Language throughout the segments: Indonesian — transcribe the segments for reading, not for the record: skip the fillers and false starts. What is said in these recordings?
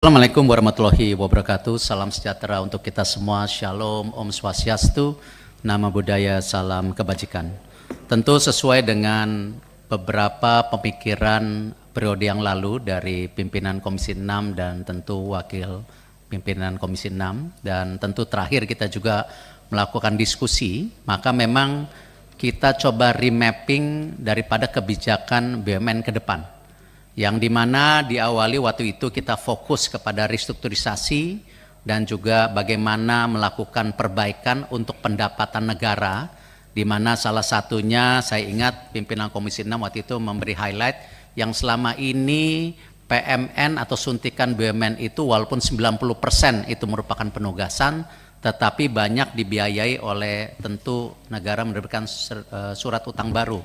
Assalamualaikum warahmatullahi wabarakatuh. Salam sejahtera untuk kita semua. Shalom, Om Swastiastu, Namo Buddhaya, salam kebajikan. Tentu sesuai dengan beberapa pemikiran periode yang lalu dari pimpinan Komisi 6 dan tentu wakil pimpinan Komisi 6, dan tentu terakhir kita juga melakukan diskusi, maka memang kita coba remapping daripada kebijakan BUMN ke depan. Yang dimana diawali waktu itu kita fokus kepada restrukturisasi dan juga bagaimana melakukan perbaikan untuk pendapatan negara, di mana salah satunya saya ingat pimpinan Komisi 6 waktu itu memberi highlight yang selama ini PMN atau suntikan BUMN itu walaupun 90% itu merupakan penugasan, tetapi banyak dibiayai oleh tentu negara menerbitkan surat utang baru.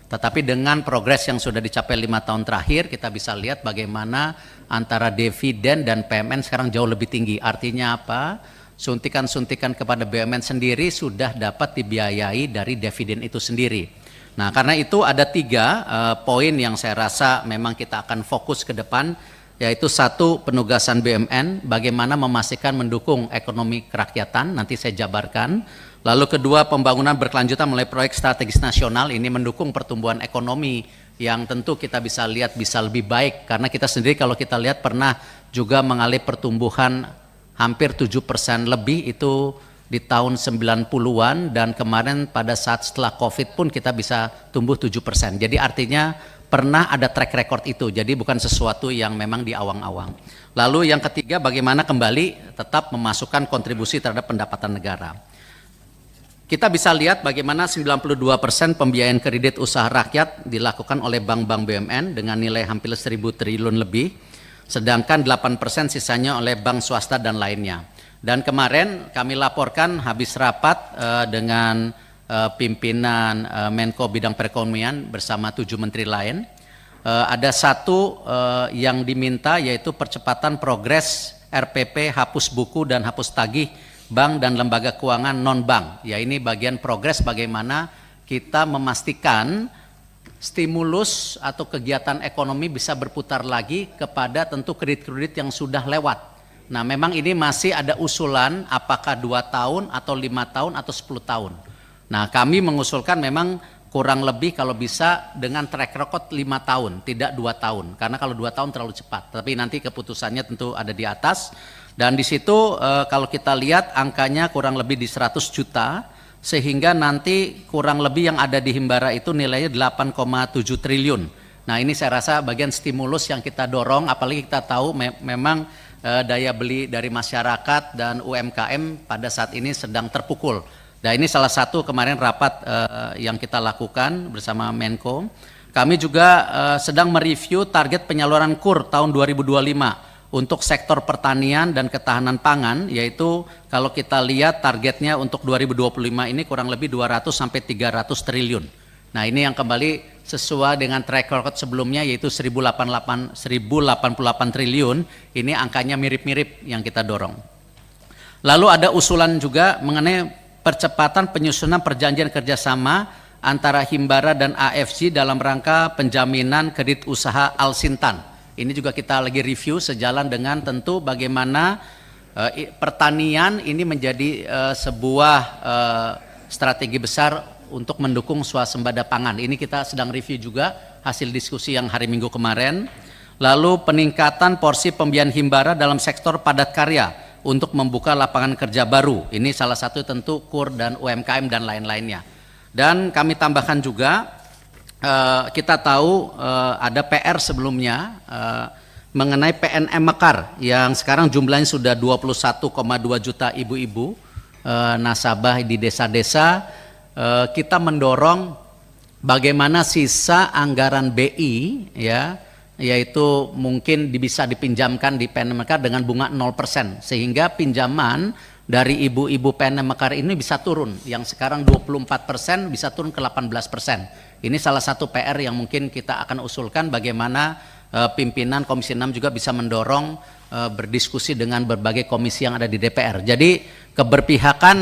Tetapi dengan progres yang sudah dicapai 5 tahun terakhir, kita bisa lihat bagaimana antara dividen dan PMN sekarang jauh lebih tinggi. Artinya apa? Suntikan-suntikan kepada BUMN sendiri sudah dapat dibiayai dari dividen itu sendiri. Nah, karena itu ada 3 poin yang saya rasa memang kita akan fokus ke depan, yaitu 1, penugasan BUMN, bagaimana memastikan mendukung ekonomi kerakyatan, nanti saya jabarkan. Lalu kedua, pembangunan berkelanjutan melalui proyek strategis nasional, ini mendukung pertumbuhan ekonomi yang tentu kita bisa lihat bisa lebih baik, karena kita sendiri kalau kita lihat pernah juga mengalami pertumbuhan hampir 7% lebih itu di tahun 90-an, dan kemarin pada saat setelah COVID pun kita bisa tumbuh 7%. Jadi artinya pernah ada track record itu, jadi bukan sesuatu yang memang di awang-awang. Lalu yang ketiga, bagaimana kembali tetap memasukkan kontribusi terhadap pendapatan negara. Kita bisa lihat bagaimana 92% pembiayaan kredit usaha rakyat dilakukan oleh bank-bank BUMN dengan nilai hampir 1.000 triliun lebih, sedangkan 8% sisanya oleh bank swasta dan lainnya. Dan kemarin kami laporkan habis rapat dengan pimpinan Menko Bidang Perekonomian bersama 7 menteri lain, ada 1 yang diminta, yaitu percepatan progres RPP hapus buku dan hapus tagih bank dan lembaga keuangan non-bank. Ya, ini bagian progres bagaimana kita memastikan stimulus atau kegiatan ekonomi bisa berputar lagi kepada tentu kredit-kredit yang sudah lewat. Nah, memang ini masih ada usulan apakah 2 tahun atau 5 tahun atau 10 tahun. Nah, kami mengusulkan memang kurang lebih kalau bisa dengan track record 5 tahun, tidak 2 tahun. Karena kalau 2 tahun terlalu cepat, tapi nanti keputusannya tentu ada di atas. Dan di situ kalau kita lihat angkanya kurang lebih di 100 juta, sehingga nanti kurang lebih yang ada di Himbara itu nilainya 8,7 triliun. Nah, ini saya rasa bagian stimulus yang kita dorong, apalagi kita tahu memang daya beli dari masyarakat dan UMKM pada saat ini sedang terpukul. Nah, ini salah satu kemarin rapat yang kita lakukan bersama Menko. Kami juga sedang mereview target penyaluran KUR tahun 2025 untuk sektor pertanian dan ketahanan pangan, yaitu kalau kita lihat targetnya untuk 2025 ini kurang lebih 200 sampai 300 triliun. Nah, ini yang kembali sesuai dengan track record sebelumnya, yaitu 1088 triliun. Ini angkanya mirip-mirip yang kita dorong. Lalu ada usulan juga mengenai percepatan penyusunan perjanjian kerjasama antara Himbara dan AFC dalam rangka penjaminan kredit usaha Alsintan. Ini juga kita lagi review sejalan dengan tentu bagaimana pertanian ini menjadi sebuah strategi besar untuk mendukung swasembada pangan. Ini kita sedang review juga hasil diskusi yang hari Minggu kemarin. Lalu peningkatan porsi pembiayaan Himbara dalam sektor padat karya untuk membuka lapangan kerja baru. Ini salah satu tentu KUR dan UMKM dan lain-lainnya. Dan kami tambahkan juga, kita tahu ada PR sebelumnya mengenai PNM Mekar yang sekarang jumlahnya sudah 21,2 juta ibu-ibu nasabah di desa-desa. Kita mendorong bagaimana sisa anggaran BI, ya, yaitu mungkin bisa dipinjamkan di PNM Mekar dengan bunga 0%, sehingga pinjaman dari ibu-ibu PNM Mekar ini bisa turun, yang sekarang 24% bisa turun ke 18%. Ini salah satu PR yang mungkin kita akan usulkan, bagaimana pimpinan Komisi 6 juga bisa mendorong berdiskusi dengan berbagai komisi yang ada di DPR. Jadi keberpihakan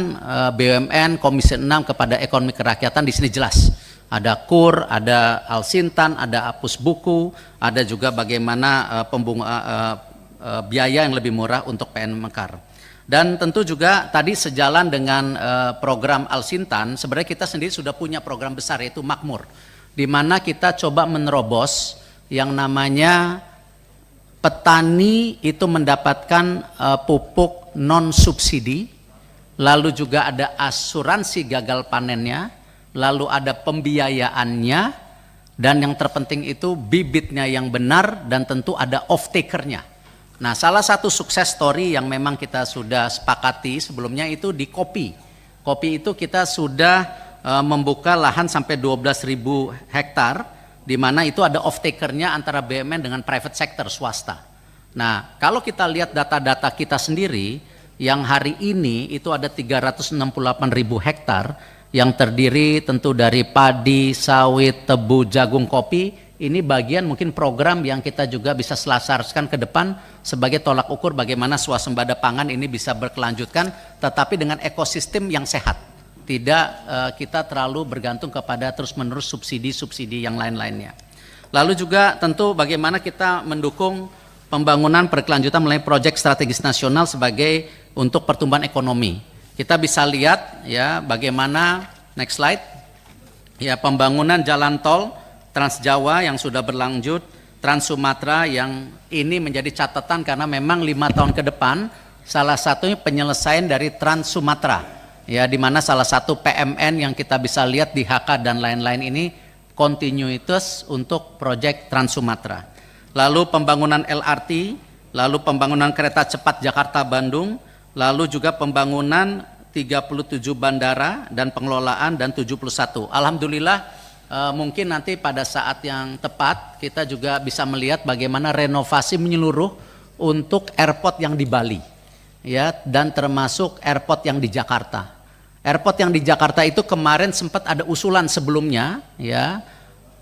BUMN Komisi 6 kepada ekonomi kerakyatan di sini jelas. Ada KUR, ada Alsintan, ada hapus buku, ada juga bagaimana biaya yang lebih murah untuk PN Mekar. Dan tentu juga tadi sejalan dengan program Al-Sintan, sebenarnya kita sendiri sudah punya program besar yaitu Makmur, di mana kita coba menerobos yang namanya petani itu mendapatkan pupuk non subsidi, lalu juga ada asuransi gagal panennya, lalu ada pembiayaannya, dan yang terpenting itu bibitnya yang benar, dan tentu ada off-takernya. Nah, salah satu sukses story yang memang kita sudah sepakati sebelumnya itu di kopi. Kopi itu kita sudah membuka lahan sampai 12.000 hektar, di mana itu ada off-takernya antara BUMN dengan private sector, swasta. Nah, kalau kita lihat data-data kita sendiri, yang hari ini itu ada 368.000 hektar, yang terdiri tentu dari padi, sawit, tebu, jagung, kopi. Ini bagian mungkin program yang kita juga bisa selasarkan ke depan sebagai tolak ukur bagaimana swasembada pangan ini bisa berkelanjutan, tetapi dengan ekosistem yang sehat. Tidak kita terlalu bergantung kepada terus-menerus subsidi-subsidi yang lain-lainnya. Lalu juga tentu bagaimana kita mendukung pembangunan berkelanjutan melalui proyek strategis nasional sebagai untuk pertumbuhan ekonomi. Kita bisa lihat ya bagaimana, next slide, ya pembangunan jalan tol Trans Jawa yang sudah berlanjut, Trans Sumatera yang ini menjadi catatan karena memang 5 tahun ke depan salah satunya penyelesaian dari Trans Sumatera. Ya, di mana salah satu PMN yang kita bisa lihat di HK dan lain-lain ini kontinuitas untuk proyek Trans Sumatera. Lalu pembangunan LRT, lalu pembangunan kereta cepat Jakarta-Bandung, lalu juga pembangunan 37 bandara dan pengelolaan dan 71. Alhamdulillah mungkin nanti pada saat yang tepat kita juga bisa melihat bagaimana renovasi menyeluruh untuk airport yang di Bali. Ya, dan termasuk airport yang di Jakarta. Airport yang di Jakarta itu kemarin sempat ada usulan sebelumnya, ya,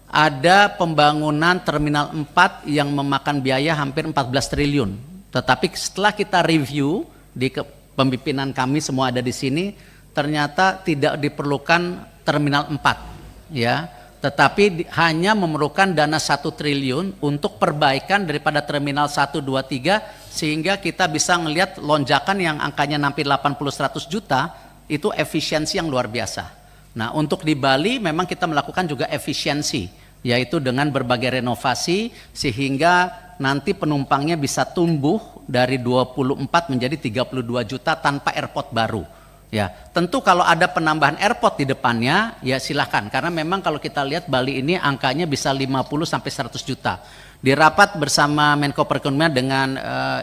ada pembangunan Terminal 4 yang memakan biaya hampir 14 triliun. Tetapi setelah kita review di pemimpinan kami semua ada di sini, ternyata tidak diperlukan Terminal 4, ya, tetapi hanya memerlukan dana 1 triliun untuk perbaikan daripada Terminal 1, 2, 3, sehingga kita bisa melihat lonjakan yang angkanya hampir 80-100 juta, itu efisiensi yang luar biasa. Nah, untuk di Bali memang kita melakukan juga efisiensi, yaitu dengan berbagai renovasi, sehingga nanti penumpangnya bisa tumbuh dari 24 menjadi 32 juta tanpa airport baru. Ya, tentu kalau ada penambahan airport di depannya, ya silahkan. Karena memang kalau kita lihat Bali ini angkanya bisa 50 sampai 100 juta. Di rapat bersama Menko Perekonomian dengan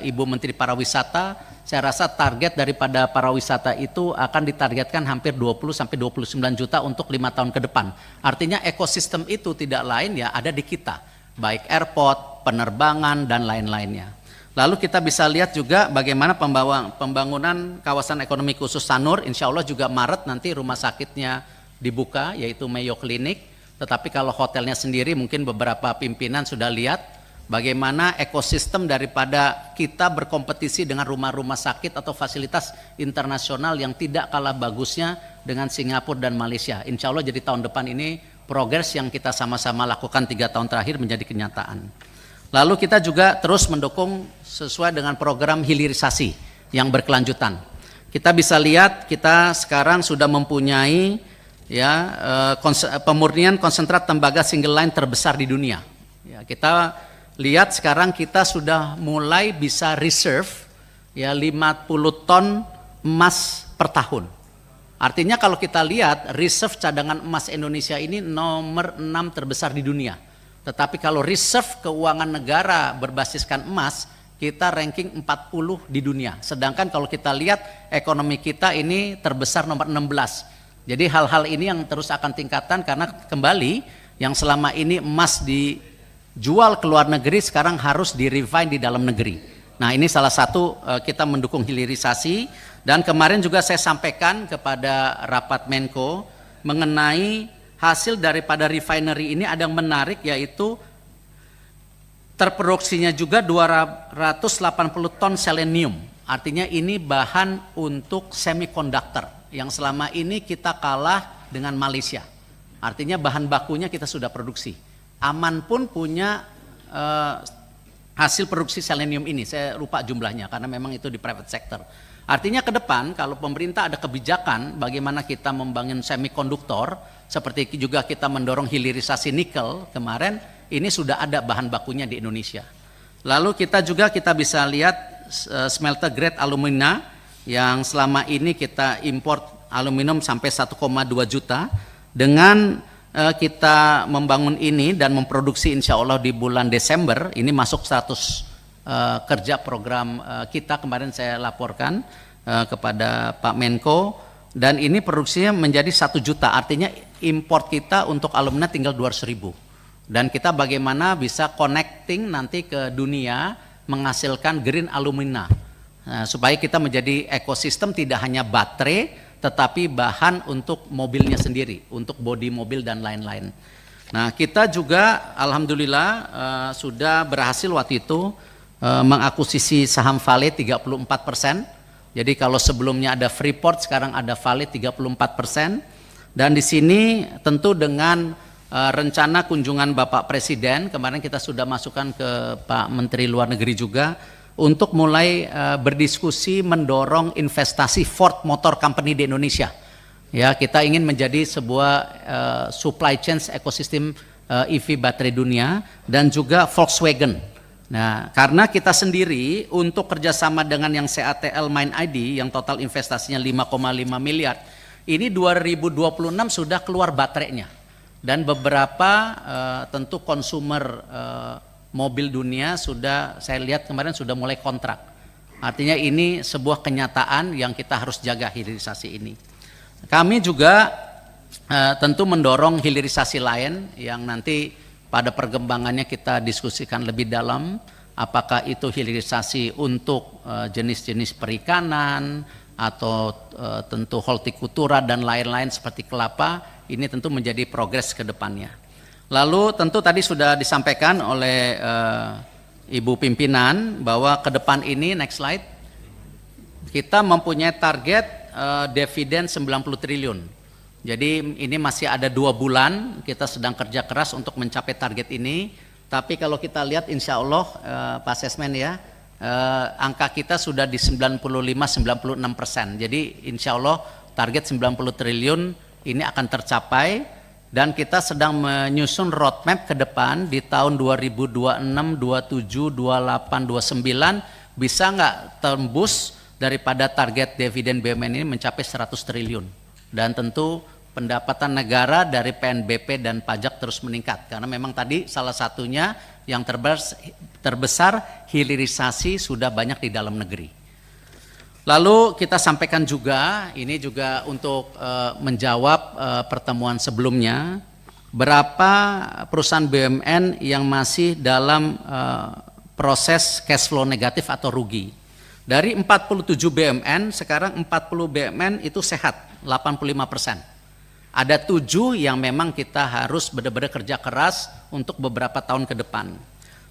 Ibu Menteri Pariwisata, saya rasa target daripada pariwisata itu akan ditargetkan hampir 20 sampai 29 juta untuk 5 tahun ke depan. Artinya ekosistem itu tidak lain ya ada di kita, baik airport, penerbangan dan lain-lainnya. Lalu kita bisa lihat juga bagaimana pembangunan kawasan ekonomi khusus Sanur, insya Allah juga Maret nanti rumah sakitnya dibuka, yaitu Mayo Clinic. Tetapi kalau hotelnya sendiri mungkin beberapa pimpinan sudah lihat bagaimana ekosistem daripada kita berkompetisi dengan rumah-rumah sakit atau fasilitas internasional yang tidak kalah bagusnya dengan Singapura dan Malaysia. Insya Allah jadi tahun depan ini progres yang kita sama-sama lakukan 3 tahun terakhir menjadi kenyataan. Lalu kita juga terus mendukung sesuai dengan program hilirisasi yang berkelanjutan. Kita bisa lihat kita sekarang sudah mempunyai ya pemurnian konsentrat tembaga single line terbesar di dunia. Ya, kita lihat sekarang kita sudah mulai bisa reserve ya 50 ton emas per tahun. Artinya kalau kita lihat reserve cadangan emas Indonesia ini nomor 6 terbesar di dunia. Tetapi kalau reserve keuangan negara berbasiskan emas, kita ranking 40 di dunia. Sedangkan kalau kita lihat ekonomi kita ini terbesar nomor 16. Jadi hal-hal ini yang terus akan tingkatkan karena kembali yang selama ini emas dijual ke luar negeri sekarang harus di-refine di dalam negeri. Nah, ini salah satu kita mendukung hilirisasi, dan kemarin juga saya sampaikan kepada rapat Menko mengenai hasil daripada refinery ini ada yang menarik, yaitu terproduksinya juga 280 ton selenium. Artinya ini bahan untuk semiconductor yang selama ini kita kalah dengan Malaysia. Artinya bahan bakunya kita sudah produksi. Aman pun punya hasil produksi selenium ini. Saya lupa jumlahnya karena memang itu di private sector. Artinya ke depan kalau pemerintah ada kebijakan bagaimana kita membangun semikonduktor, seperti juga kita mendorong hilirisasi nikel kemarin, ini sudah ada bahan bakunya di Indonesia. Lalu kita bisa lihat smelter grade alumina yang selama ini kita import aluminium sampai 1,2 juta. Dengan kita membangun ini dan memproduksi insya Allah di bulan Desember, ini masuk 100 kerja program kita, kemarin saya laporkan kepada Pak Menko, dan ini produksinya menjadi 1 juta, artinya import kita untuk alumina tinggal 200.000. Dan kita bagaimana bisa connecting nanti ke dunia menghasilkan green alumina, supaya kita menjadi ekosistem tidak hanya baterai tetapi bahan untuk mobilnya sendiri, untuk bodi mobil dan lain-lain. Nah, kita juga alhamdulillah sudah berhasil waktu itu mengakuisisi saham Vale 34%. Jadi kalau sebelumnya ada Freeport, sekarang ada Vale 34%. Dan di sini tentu dengan rencana kunjungan Bapak Presiden, kemarin kita sudah masukkan ke Pak Menteri Luar Negeri juga, untuk mulai berdiskusi mendorong investasi Ford Motor Company di Indonesia. Ya, kita ingin menjadi sebuah supply chain ekosistem EV baterai dunia, dan juga Volkswagen. Nah, karena kita sendiri untuk kerjasama dengan yang CATL Mind ID yang total investasinya 5,5 miliar, ini 2026 sudah keluar baterainya. Dan beberapa tentu konsumer mobil dunia sudah, saya lihat kemarin sudah mulai kontrak. Artinya ini sebuah kenyataan yang kita harus jaga hilirisasi ini. Kami juga tentu mendorong hilirisasi lain yang nanti pada perkembangannya kita diskusikan lebih dalam, apakah itu hilirisasi untuk jenis-jenis perikanan atau tentu hortikultura dan lain-lain seperti kelapa, ini tentu menjadi progres ke depannya. Lalu tentu tadi sudah disampaikan oleh Ibu Pimpinan bahwa ke depan ini, next slide, kita mempunyai target dividen 90 triliun. Jadi ini masih ada 2 bulan, kita sedang kerja keras untuk mencapai target ini. Tapi kalau kita lihat insya Allah Pak Sesmen ya, angka kita sudah di 95-96%. Jadi insya Allah target 90 triliun ini akan tercapai. Dan kita sedang menyusun roadmap ke depan di tahun 2026, 27, 28, 29 bisa nggak tembus daripada target dividen BUMN ini mencapai 100 triliun. Dan tentu pendapatan negara dari PNBP dan pajak terus meningkat. Karena memang tadi salah satunya yang terbesar hilirisasi sudah banyak di dalam negeri. Lalu kita sampaikan juga, ini juga untuk menjawab pertemuan sebelumnya, berapa perusahaan BUMN yang masih dalam proses cash flow negatif atau rugi. Dari 47 BUMN, sekarang 40 BUMN itu sehat, 85%. Ada 7 yang memang kita harus benar-benar kerja keras untuk beberapa tahun ke depan.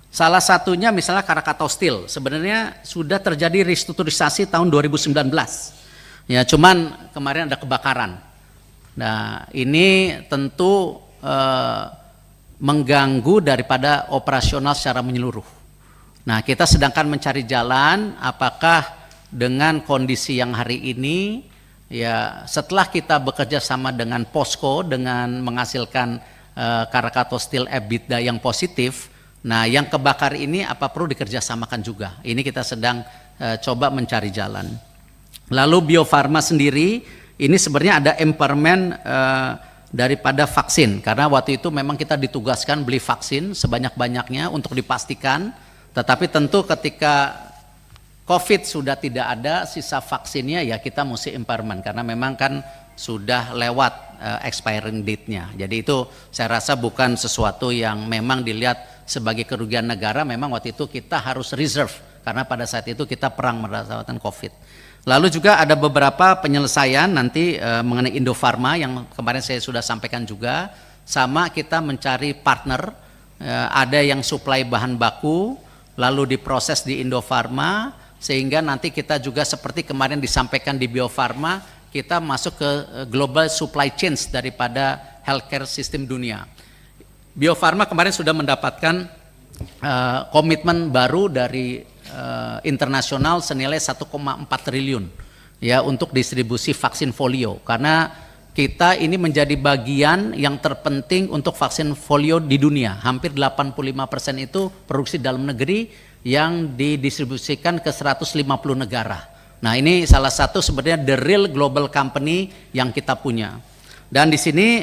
Salah satunya misalnya Krakatau Steel, sebenarnya sudah terjadi restrukturisasi tahun 2019. Ya, cuman kemarin ada kebakaran. Nah, ini tentu mengganggu daripada operasional secara menyeluruh. Nah, kita sedangkan mencari jalan apakah dengan kondisi yang hari ini, ya setelah kita bekerja sama dengan POSCO dengan menghasilkan Krakatau Steel EBITDA yang positif. Nah, yang kebakar ini apa perlu dikerjasamakan juga? Ini kita sedang coba mencari jalan. Lalu Bio Farma sendiri, ini sebenarnya ada empowerment daripada vaksin. Karena waktu itu memang kita ditugaskan beli vaksin sebanyak-banyaknya untuk dipastikan. Tetapi tentu ketika COVID sudah tidak ada, sisa vaksinnya ya kita mesti empowerment. Karena memang kan sudah lewat expiring date-nya. Jadi itu saya rasa bukan sesuatu yang memang dilihat sebagai kerugian negara, memang waktu itu kita harus reserve karena pada saat itu kita perang melawan COVID. Lalu juga ada beberapa penyelesaian nanti mengenai Indofarma yang kemarin saya sudah sampaikan juga, sama kita mencari partner, ada yang suplai bahan baku lalu diproses di Indofarma, sehingga nanti kita juga seperti kemarin disampaikan di Bio Farma, kita masuk ke global supply chains daripada healthcare sistem dunia. Bio Farma kemarin sudah mendapatkan komitmen baru dari internasional senilai 1,4 triliun ya untuk distribusi vaksin polio, karena kita ini menjadi bagian yang terpenting untuk vaksin polio di dunia. Hampir 85% itu produksi dalam negeri yang didistribusikan ke 150 negara. Nah, ini salah satu sebenarnya the real global company yang kita punya. Dan di sini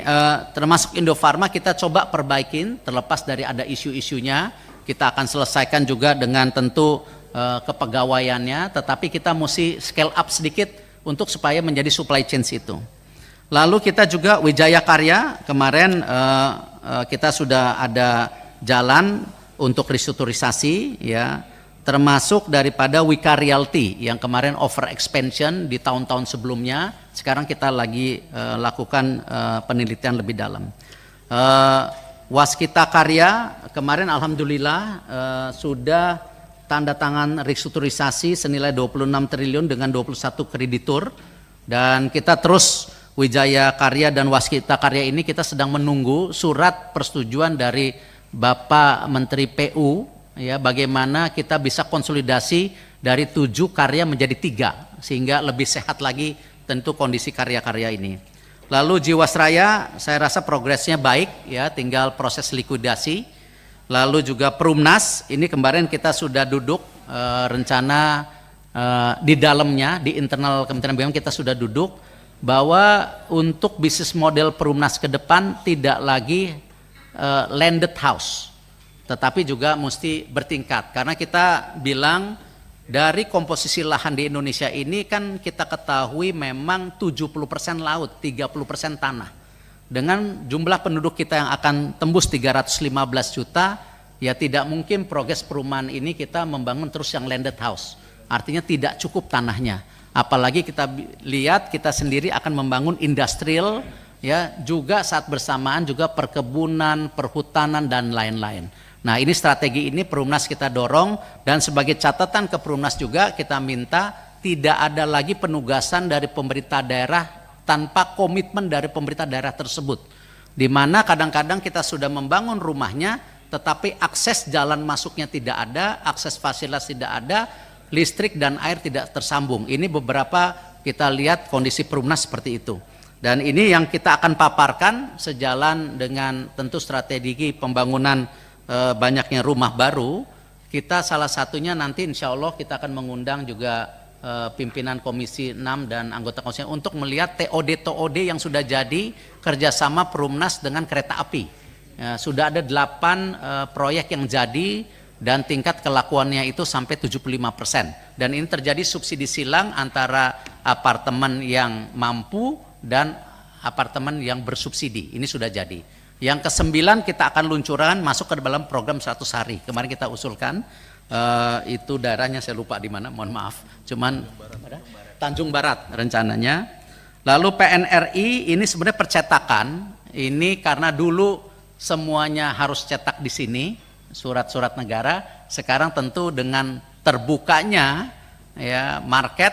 termasuk Indofarma kita coba perbaikin, terlepas dari ada isu-isunya, kita akan selesaikan juga dengan tentu kepegawaiannya, tetapi kita mesti scale up sedikit untuk supaya menjadi supply chain itu. Lalu kita juga Wijaya Karya, kemarin kita sudah ada jalan untuk restrukturisasi ya, termasuk daripada Wika Realty yang kemarin over expansion di tahun-tahun sebelumnya. Sekarang kita lagi lakukan penelitian lebih dalam. Waskita Karya kemarin alhamdulillah sudah tanda tangan restrukturisasi senilai 26 triliun dengan 21 kreditur, dan kita terus Wijaya Karya dan Waskita Karya ini kita sedang menunggu surat persetujuan dari Bapak Menteri PU ya, bagaimana kita bisa konsolidasi dari 7 karya menjadi 3 sehingga lebih sehat lagi tentu kondisi karya-karya ini. Lalu Jiwasraya saya rasa progresnya baik ya, tinggal proses likuidasi. Lalu juga Perumnas ini kemarin kita sudah duduk rencana di dalamnya, di internal Kementerian BUMN kita sudah duduk bahwa untuk bisnis model Perumnas ke depan tidak lagi landed house, tetapi juga mesti bertingkat, karena kita bilang dari komposisi lahan di Indonesia ini kan kita ketahui memang 70% laut, 30% tanah. Dengan jumlah penduduk kita yang akan tembus 315 juta, ya tidak mungkin progres perumahan ini kita membangun terus yang landed house. Artinya tidak cukup tanahnya. Apalagi kita lihat kita sendiri akan membangun industrial ya, juga saat bersamaan juga perkebunan, perhutanan dan lain-lain. Nah, ini strategi ini Perumnas kita dorong, dan sebagai catatan ke Perumnas juga kita minta tidak ada lagi penugasan dari pemerintah daerah tanpa komitmen dari pemerintah daerah tersebut. Di mana kadang-kadang kita sudah membangun rumahnya tetapi akses jalan masuknya tidak ada, akses fasilitas tidak ada, listrik dan air tidak tersambung. Ini beberapa kita lihat kondisi Perumnas seperti itu. Dan ini yang kita akan paparkan sejalan dengan tentu strategi pembangunan banyaknya rumah baru. Kita salah satunya nanti insya Allah kita akan mengundang juga pimpinan Komisi 6 dan anggota Komisi untuk melihat TOD-TOD yang sudah jadi kerjasama Perumnas dengan kereta api. Sudah ada 8 proyek yang jadi dan tingkat kelakuannya itu sampai 75%. Dan ini terjadi subsidi silang antara apartemen yang mampu dan apartemen yang bersubsidi. Ini sudah jadi. Yang ke-9 kita akan luncuran masuk ke dalam program 100 hari. Kemarin kita usulkan, itu daerahnya saya lupa di mana, mohon maaf. Cuman Tanjung Barat rencananya. Lalu PNRI ini sebenarnya percetakan. Ini karena dulu semuanya harus cetak di sini, surat-surat negara. Sekarang tentu dengan terbukanya ya market,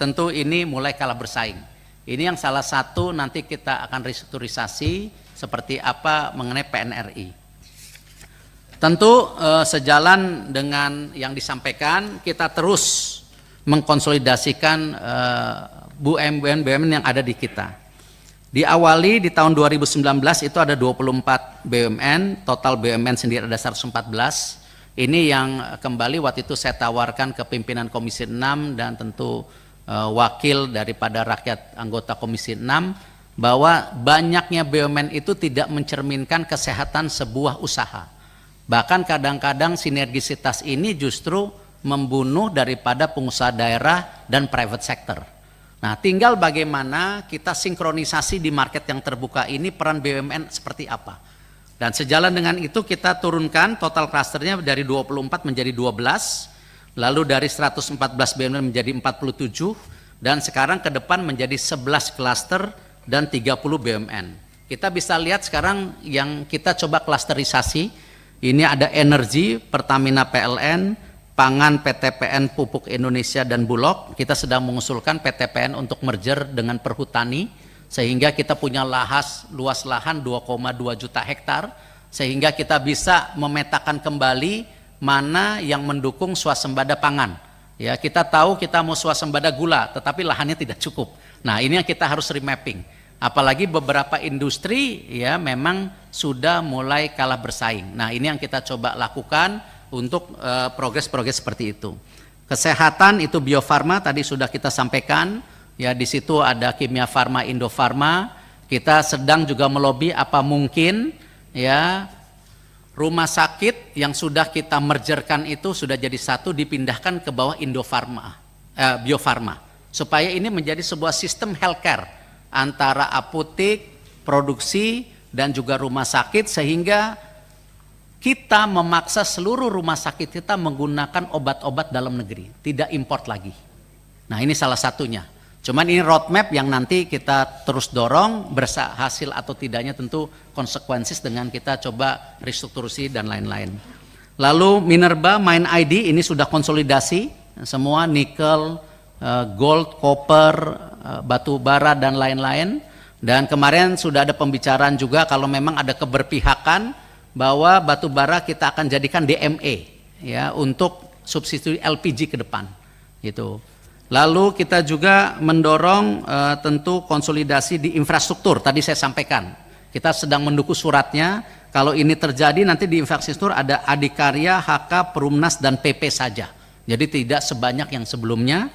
tentu ini mulai kalah bersaing. Ini yang salah satu nanti kita akan restrukturisasi seperti apa mengenai PNRI. Tentu sejalan dengan yang disampaikan, kita terus mengkonsolidasikan BUMN yang ada di kita. Diawali di tahun 2019 itu ada 24 BUMN, total BUMN sendiri ada 114. Ini yang kembali waktu itu saya tawarkan ke pimpinan Komisi 6 dan tentu wakil daripada rakyat anggota Komisi 6, bahwa banyaknya BUMN itu tidak mencerminkan kesehatan sebuah usaha. Bahkan kadang-kadang sinergisitas ini justru membunuh daripada pengusaha daerah dan private sector. Nah, tinggal bagaimana kita sinkronisasi di market yang terbuka ini, peran BUMN seperti apa. Dan sejalan dengan itu kita turunkan total klasternya dari 24 menjadi 12, lalu dari 114 BUMN menjadi 47, dan sekarang ke depan menjadi 11 klaster dan 30 BUMN. Kita bisa lihat sekarang yang kita coba klasterisasi, ini ada energi, Pertamina PLN, pangan PTPN Pupuk Indonesia dan Bulog. Kita sedang mengusulkan PTPN untuk merger dengan Perhutani, sehingga kita punya luas lahan 2,2 juta hektar, sehingga kita bisa memetakan kembali mana yang mendukung swasembada pangan. Ya, kita tahu kita mau swasembada gula, tetapi lahannya tidak cukup. Nah, ini yang kita harus remapping. Apalagi beberapa industri ya memang sudah mulai kalah bersaing. Nah, ini yang kita coba lakukan untuk progres-progres seperti itu. Kesehatan itu Bio Farma tadi sudah kita sampaikan, ya di situ ada Kimia Farma, Indofarma. Kita sedang juga melobi apa mungkin ya rumah sakit yang sudah kita mergerkan itu sudah jadi satu dipindahkan ke bawah Indofarma, Bio Farma, supaya ini menjadi sebuah sistem healthcare antara apotek, produksi dan juga rumah sakit, sehingga kita memaksa seluruh rumah sakit kita menggunakan obat-obat dalam negeri, tidak import lagi. Nah, ini salah satunya. Cuman ini roadmap yang nanti kita terus dorong, berhasil atau tidaknya tentu konsekuensi dengan kita coba restrukturasi dan lain-lain. Lalu Minerba, Mine ID ini sudah konsolidasi, semua nikel, gold, copper, batu bara dan lain-lain. Dan kemarin sudah ada pembicaraan juga kalau memang ada keberpihakan bahwa batu bara kita akan jadikan DME ya untuk substitusi LPG ke depan gitu. Lalu kita juga mendorong tentu konsolidasi di infrastruktur. Tadi saya sampaikan kita sedang mendukung suratnya. Kalau ini terjadi nanti di infrastruktur ada Adikarya, HK, Perumnas dan PP saja. Jadi tidak sebanyak yang sebelumnya.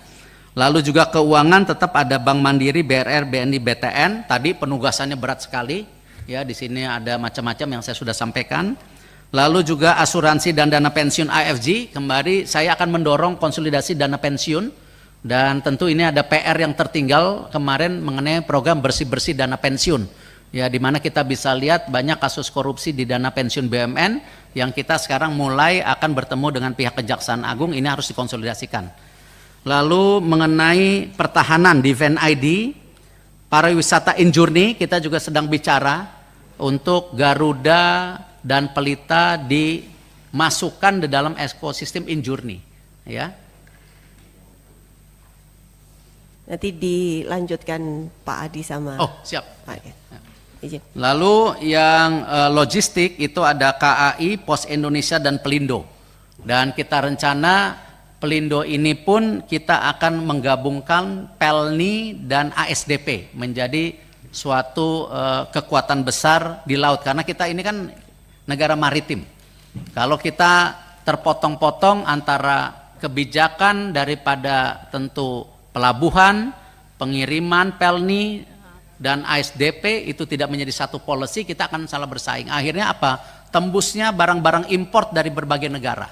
Lalu juga keuangan tetap ada Bank Mandiri, BRR, BNI, BTN. Tadi penugasannya berat sekali. Ya, di sini ada macam-macam yang saya sudah sampaikan. Lalu juga asuransi dan dana pensiun AFG, kembali saya akan mendorong konsolidasi dana pensiun, dan tentu ini ada PR yang tertinggal kemarin mengenai program bersih-bersih dana pensiun. Ya, di mana kita bisa lihat banyak kasus korupsi di dana pensiun BUMN yang kita sekarang mulai akan bertemu dengan pihak Kejaksaan Agung, ini harus dikonsolidasikan. Lalu mengenai pertahanan Defense ID, pariwisata Injourney kita juga sedang bicara untuk Garuda dan Pelita dimasukkan di dalam ekosistem Injourney ya. Nanti dilanjutkan Pak Adi sama siap Pak ya. Izin. Lalu yang logistik itu ada KAI, Pos Indonesia dan Pelindo, dan kita rencana Pelindo ini pun kita akan menggabungkan Pelni dan ASDP menjadi suatu kekuatan besar di laut, karena kita ini kan negara maritim. Kalau kita terpotong-potong antara kebijakan daripada tentu pelabuhan, pengiriman Pelni dan ASDP itu tidak menjadi satu policy, kita akan salah bersaing. Akhirnya apa? Tembusnya barang-barang import dari berbagai negara.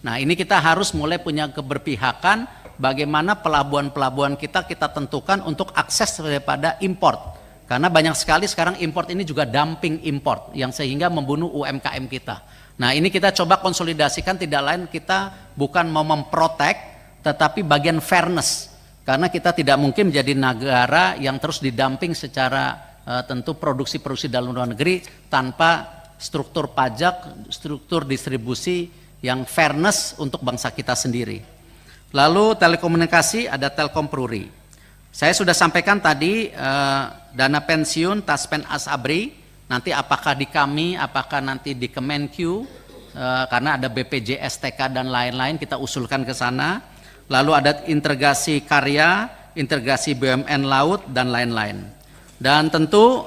Nah, ini kita harus mulai punya keberpihakan bagaimana pelabuhan-pelabuhan kita tentukan untuk akses daripada import. Karena banyak sekali sekarang import ini juga dumping import yang sehingga membunuh UMKM kita. Nah, ini kita coba konsolidasikan, tidak lain kita bukan mau memprotek tetapi bagian fairness. Karena kita tidak mungkin menjadi negara yang terus didumping secara tentu produksi-produksi dalam luar negeri tanpa struktur pajak, struktur distribusi yang fairness untuk bangsa kita sendiri. Lalu telekomunikasi ada Telkom Pruri. Saya sudah sampaikan tadi dana pensiun Taspen Asabri, nanti apakah di kami, apakah nanti di Kemenq, karena ada BPJS, TK dan lain-lain, kita usulkan ke sana. Lalu ada integrasi karya, integrasi BUMN laut dan lain-lain. Dan tentu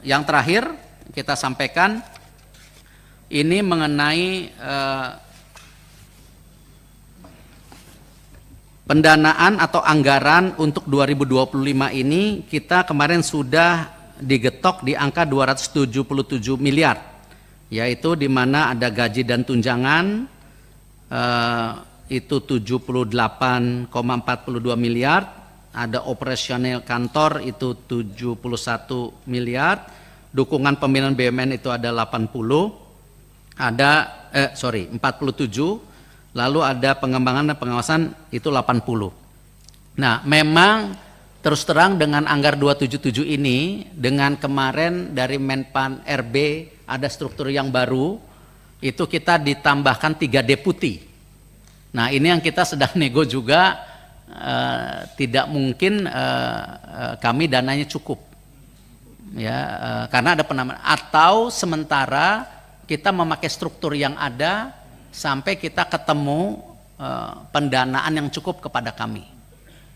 yang terakhir kita sampaikan ini mengenai pendanaan atau anggaran untuk 2025 ini kita kemarin sudah digetok di angka 277 miliar, yaitu di mana ada gaji dan tunjangan itu 78,42 miliar, ada operasional kantor itu 71 miliar, dukungan pembinaan BUMN itu ada 47, lalu ada pengembangan dan pengawasan itu 80. Nah, memang terus terang dengan anggar 277 ini, dengan kemarin dari Menpan RB ada struktur yang baru, itu kita ditambahkan 3 deputi. Nah, ini yang kita sedang nego juga, tidak mungkin kami dananya cukup. ya, karena ada penambahan, atau sementara kita memakai struktur yang ada sampai kita ketemu pendanaan yang cukup kepada kami.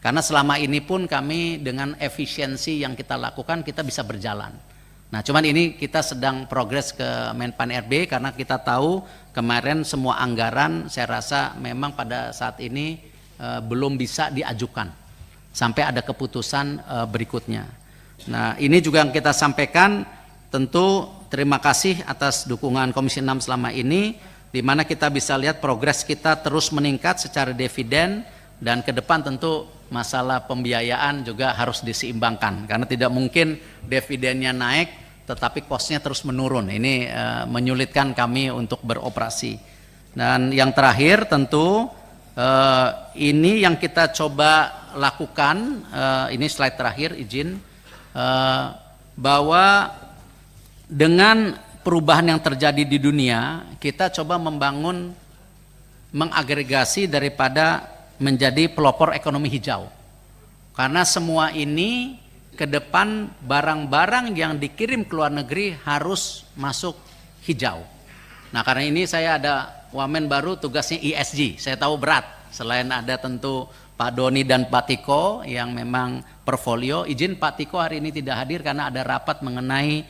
Karena selama ini pun kami dengan efisiensi yang kita lakukan kita bisa berjalan. Nah, cuman ini kita sedang progres ke Menpan RB karena kita tahu kemarin semua anggaran saya rasa memang pada saat ini belum bisa diajukan sampai ada keputusan berikutnya. Nah, ini juga yang kita sampaikan, tentu terima kasih atas dukungan Komisi 6 selama ini, di mana kita bisa lihat progres kita terus meningkat secara dividen, dan ke depan tentu masalah pembiayaan juga harus diseimbangkan karena tidak mungkin dividennya naik tetapi kosnya terus menurun. Ini menyulitkan kami untuk beroperasi. Dan yang terakhir tentu ini yang kita coba lakukan, ini slide terakhir izin, bahwa dengan perubahan yang terjadi di dunia kita coba membangun, mengagregasi daripada menjadi pelopor ekonomi hijau. Karena semua ini ke depan barang-barang yang dikirim ke luar negeri harus masuk hijau. Nah, karena ini saya ada wamen baru tugasnya ESG. Saya tahu berat, selain ada tentu Pak Doni dan Pak Tiko yang memang portfolio. Izin Pak Tiko hari ini tidak hadir karena ada rapat mengenai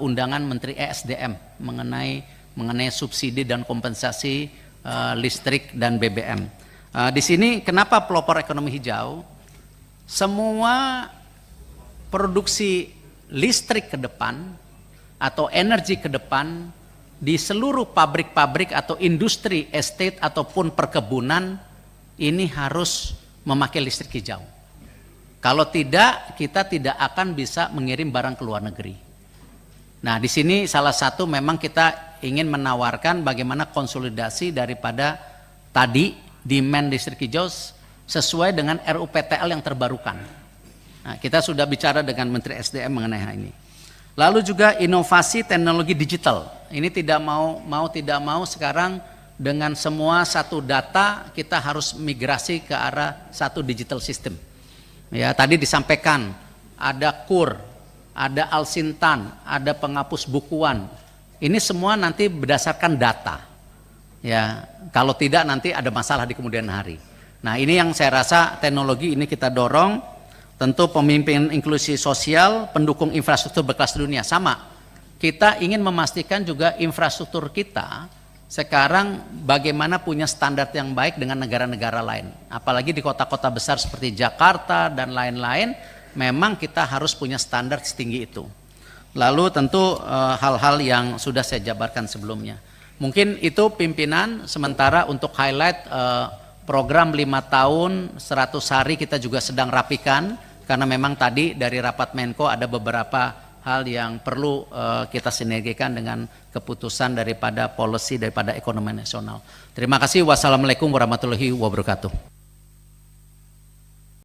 undangan Menteri ESDM mengenai subsidi dan kompensasi listrik dan BBM. Di sini kenapa pelopor ekonomi hijau? Semua produksi listrik ke depan atau energi ke depan di seluruh pabrik-pabrik atau industri estate ataupun perkebunan ini harus memakai listrik hijau. Kalau tidak, kita tidak akan bisa mengirim barang ke luar negeri. Nah, di sini salah satu memang kita ingin menawarkan bagaimana konsolidasi daripada tadi demand listrik hijau sesuai dengan RUPTL yang terbarukan. Nah, kita sudah bicara dengan Menteri SDM mengenai hal ini. Lalu juga inovasi teknologi digital. Ini tidak mau sekarang dengan semua satu data kita harus migrasi ke arah satu digital system. Ya, tadi disampaikan ada KUR, ada Alsintan, ada penghapus bukuan. Ini semua nanti berdasarkan data. Ya, kalau tidak nanti ada masalah di kemudian hari. Nah, ini yang saya rasa teknologi ini kita dorong. Tentu pemimpin inklusi sosial, pendukung infrastruktur berkelas dunia sama. Kita ingin memastikan juga infrastruktur kita sekarang bagaimana punya standar yang baik dengan negara-negara lain. Apalagi di kota-kota besar seperti Jakarta dan lain-lain, memang kita harus punya standar setinggi itu. Lalu tentu hal-hal yang sudah saya jabarkan sebelumnya. Mungkin itu pimpinan, sementara untuk highlight program 5 tahun 100 hari kita juga sedang rapikan karena memang tadi dari rapat Menko ada beberapa hal yang perlu kita sinergikan dengan keputusan daripada policy daripada ekonomi nasional. Terima kasih. Wassalamualaikum warahmatullahi wabarakatuh.